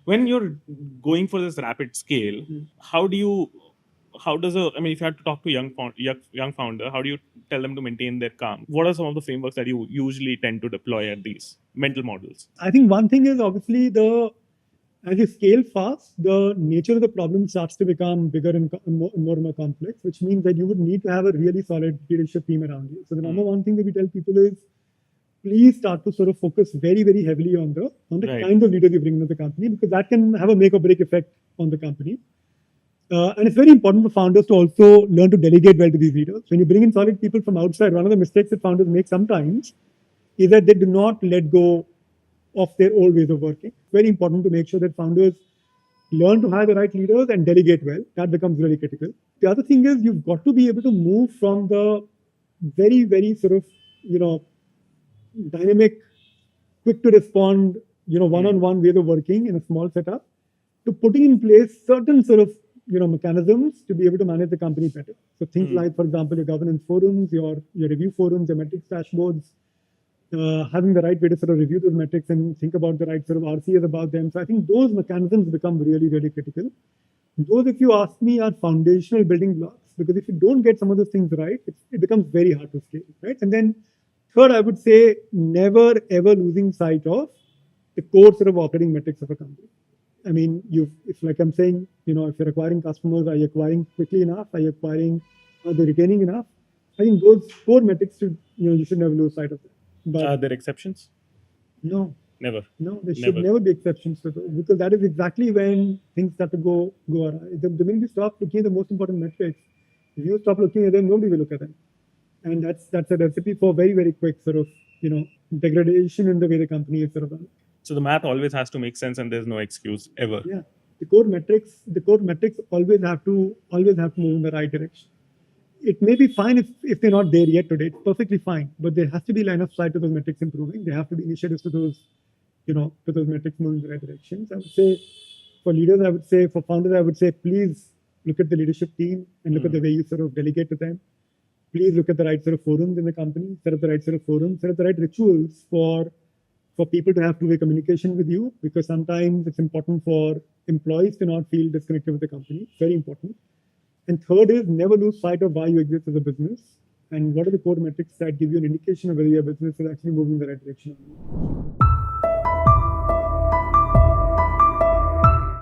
When you're going for this rapid scale, how do you, how does a, I mean, if you had to talk to young founder, how do you tell them to maintain their calm? What are some of the frameworks that you usually tend to deploy at these mental models? I think one thing is obviously as you scale fast, the nature of the problem starts to become bigger and more and more complex, which means that you would need to have a really solid leadership team around you. So the number one thing that we tell people is please start to sort of focus very, very heavily on the Right. kind of leaders you bring into the company, because that can have a make or break effect on the company. And it's very important for founders to also learn to delegate well to these leaders. When you bring in solid people from outside, one of the mistakes that founders make sometimes is that they do not let go of their old ways of working. It's very important to make sure that founders learn to hire the right leaders and delegate well. That becomes really critical. The other thing is you've got to be able to move from the very, very sort of, dynamic, quick to respond, one-on-one ways of working in a small setup, to putting in place certain sort of mechanisms to be able to manage the company better. So things like, for example, your governance forums, your review forums, your metrics dashboards, having the right way to sort of review those metrics and think about the right sort of RCAs about them. So I think those mechanisms become really, really critical. Those, if you ask me, are foundational building blocks, because if you don't get some of those things right, it becomes very hard to scale, right? And then third, I would say never ever losing sight of the core sort of operating metrics of a company. I mean, if like I'm saying, if you're acquiring customers, are you acquiring quickly enough? Are they retaining enough? I think those core metrics you should never lose sight of them. But Are there exceptions? no, Never. no, there should never be exceptions to those, because that is exactly when things start to go awry. The minute you stop looking at the most important metrics, if you stop looking at them, nobody will look at them. And that's a recipe for very, very quick sort of, degradation in the way the company is sort of run. So the math always has to make sense, and there's no excuse ever. Yeah. The core metrics always have to move in the right direction. It may be fine if they're not there yet today. It's perfectly fine. But there has to be line of sight to those metrics improving. There have to be initiatives to those metrics moving in the right directions. I would say for leaders, for founders, please look at the leadership team and look at the way you sort of delegate to them. Please look at the right sort of forums in the company, set up the right sort of forums, set up the right rituals for people to have two-way communication with you, because sometimes it's important for employees to not feel disconnected with the company. Very important. And third is never lose sight of why you exist as a business and what are the core metrics that give you an indication of whether your business is actually moving in the right direction.